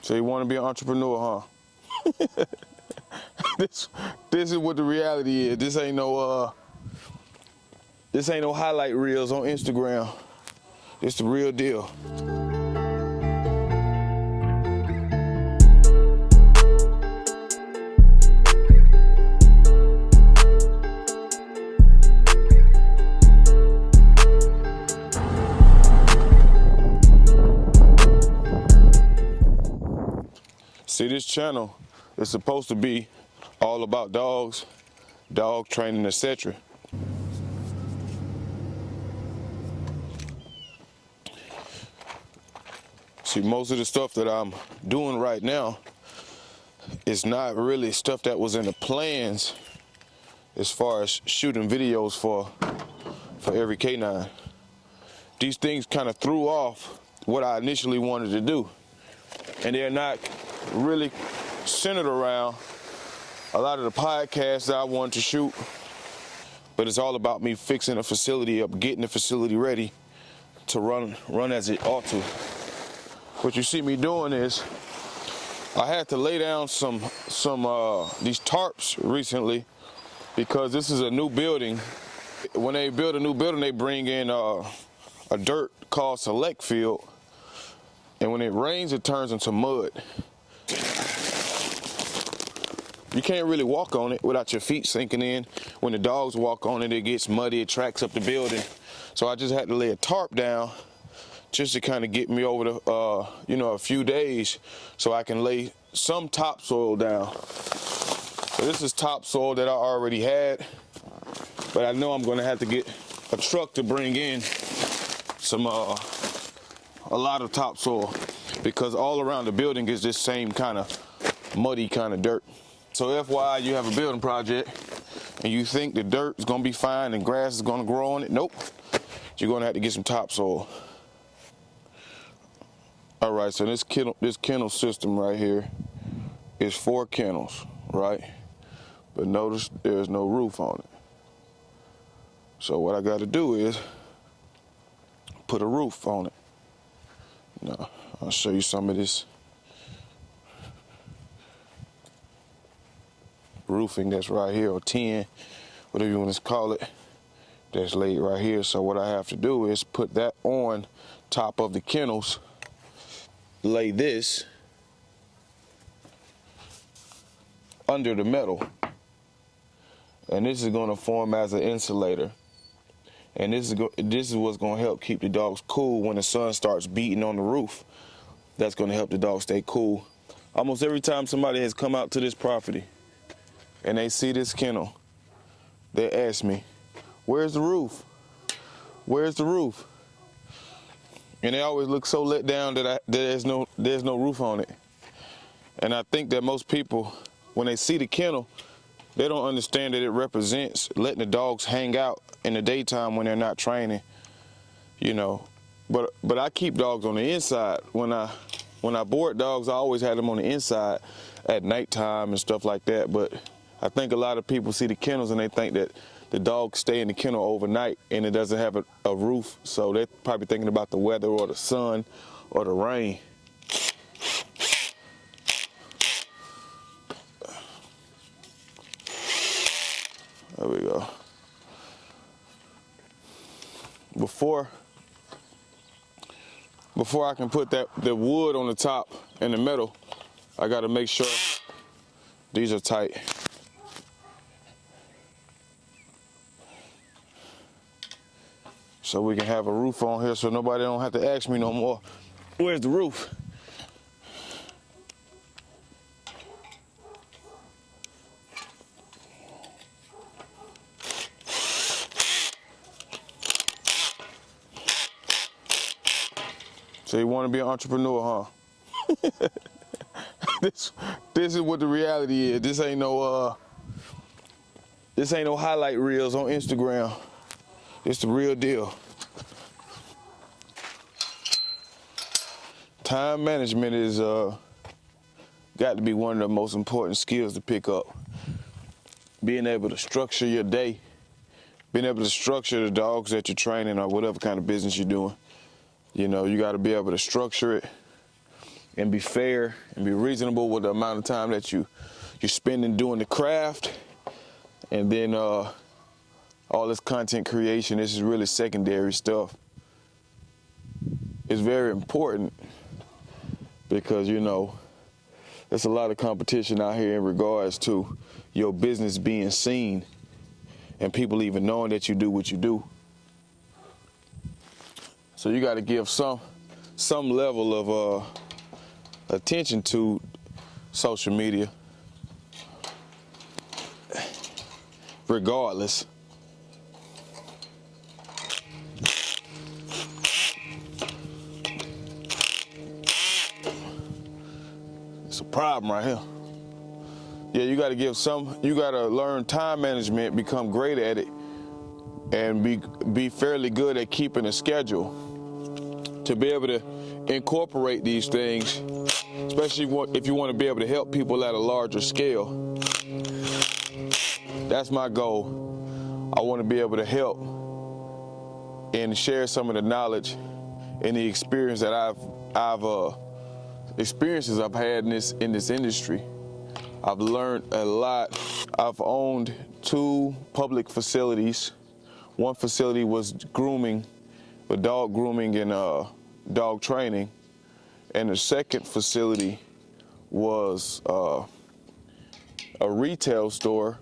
So you want to be an entrepreneur, huh? This is what the reality is. This ain't no highlight reels on Instagram. It's the real deal. See, this channel is supposed to be all about dogs, dog training, etc. See, most of the stuff that I'm doing right now is not really stuff that was in the plans as far as shooting videos for every canine. These things kind of threw off what I initially wanted to do, and they're not really centered around a lot of the podcasts that I wanted to shoot, but it's all about me fixing a facility up, getting the facility ready to run as it ought to. What you see me doing is I had to lay down some these tarps recently because this is a new building. When they build a new building, they bring in a dirt called select field, and when it rains, it turns into mud. You can't really walk on it without your feet sinking in. When the dogs walk on it, it gets muddy, it tracks up the building. So I just had to lay a tarp down just to kind of get me over the, a few days so I can lay some topsoil down. So this is topsoil that I already had, but I know I'm gonna have to get a truck to bring in some, a lot of topsoil, because all around the building is this same kind of muddy kind of dirt. So FYI, you have a building project and you think the dirt is gonna be fine and grass is gonna grow on it. Nope, you're gonna have to get some topsoil. All right, so this kennel system right here is 4 kennels, right? But notice there's no roof on it. So what I gotta do is put a roof on it. Now, I'll show you some of this roofing that's right here, or tin, whatever you want to call it, that's laid right here. So what I have to do is put that on top of the kennels, lay this under the metal, and this is going to form as an insulator, and this is what's going to help keep the dogs cool when the sun starts beating on the roof. That's going to help the dogs stay cool. Almost every time somebody has come out to this property and they see this kennel, they ask me, where's the roof? Where's the roof? And they always look so let down that there's no roof on it. And I think that most people, when they see the kennel, they don't understand that it represents letting the dogs hang out in the daytime when they're not training, you know. But I keep dogs on the inside. When I board dogs, I always had them on the inside at nighttime and stuff like that. But I think a lot of people see the kennels and they think that the dogs stay in the kennel overnight and it doesn't have a roof. So they're probably thinking about the weather or the sun or the rain. There we go. Before I can put the wood on the top and the metal, I gotta make sure these are tight. So we can have a roof on here so nobody don't have to ask me no more, where's the roof? So you want to be an entrepreneur, huh? This is what the reality is. This ain't no highlight reels on Instagram. It's the real deal. Time management is got to be one of the most important skills to pick up. Being able to structure your day, being able to structure the dogs that you're training or whatever kind of business you're doing. You know, you got to be able to structure it and be fair and be reasonable with the amount of time that you're spending doing the craft. And then all this content creation, this is really secondary stuff. It's very important because, you know, there's a lot of competition out here in regards to your business being seen and people even knowing that you do what you do. So you got to give some level of attention to social media, regardless. It's a problem right here. Yeah, you got to you got to learn time management, become great at it, and be fairly good at keeping a schedule to be able to incorporate these things, especially if you want to be able to help people at a larger scale. That's my goal. I want to be able to help and share some of the knowledge and the experience that experiences I've had in this industry. I've learned a lot. I've owned 2 public facilities. One facility was grooming, dog grooming and dog training, and the second facility was a retail store,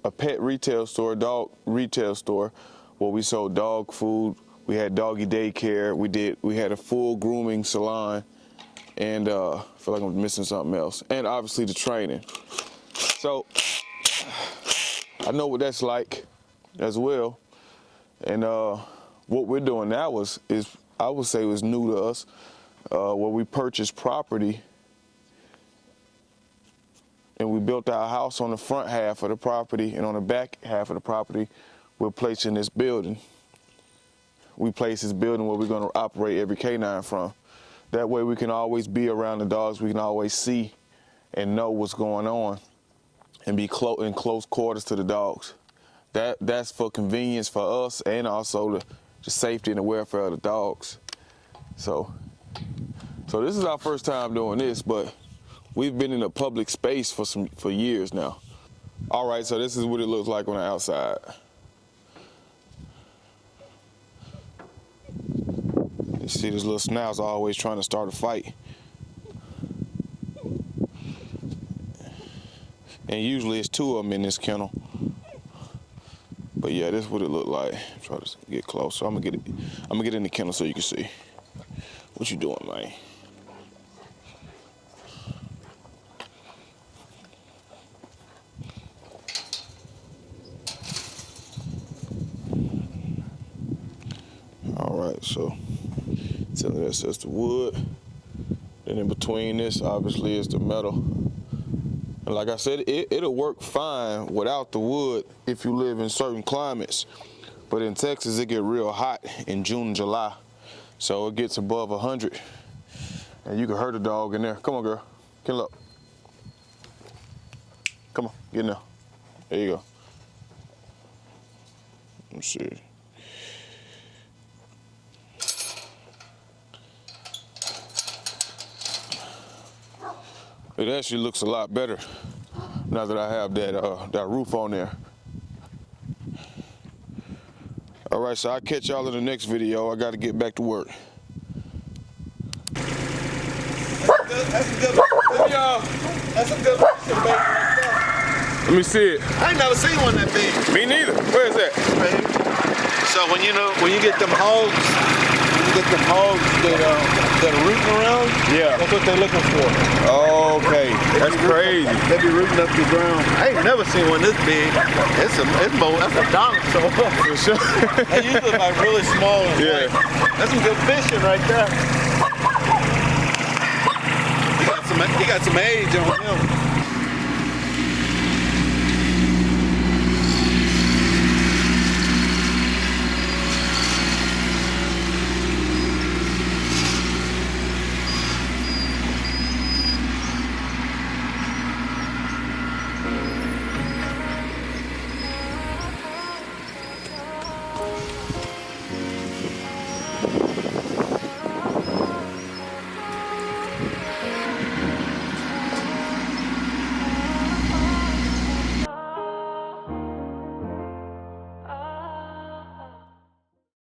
a pet retail store, dog retail store, where we sold dog food. We had doggy daycare. We had a full grooming salon, and I feel like I'm missing something else. And obviously the training. So I know what that's like as well. And what we're doing now is I would say was new to us, where we purchased property and we built our house on the front half of the property, and on the back half of the property, we're placing this building. We place this building where we're going to operate every canine from. That way we can always be around the dogs. We can always see and know what's going on and be in close quarters to the dogs. That's for convenience for us, and also the safety and the welfare of the dogs. So this is our first time doing this, but we've been in a public space for years now. All right, so this is what it looks like on the outside. You see this little schnauzer always trying to start a fight. And usually it's 2 of them in this kennel. But yeah, this is what it looked like. Try to get close. So I'm gonna get in the kennel so you can see. What you doing, man? All right, so that's the wood. Then in between this, obviously, is the metal. And like I said, it'll work fine without the wood if you live in certain climates. But in Texas, it get real hot in June, July. So it gets above 100. And you can hurt a dog in there. Come on, girl. Kennel up. Come on, get in there. There you go. Let me see. It actually looks a lot better now that I have that roof on there. All right, so I'll catch y'all in the next video. I got to get back to work. That's a good video. That's a good picture, baby. Let me see it. I ain't never seen one that big. Me neither. Where is that? Right here. So when you get them hogs, that are rooting around, Yeah. that's what they're looking for. Okay, that's crazy. They be rooting up the ground. I ain't never seen one this big. That's a dinosaur. For sure. They usually like really small. And Yeah. that's some good fishing right there. He got some age on him.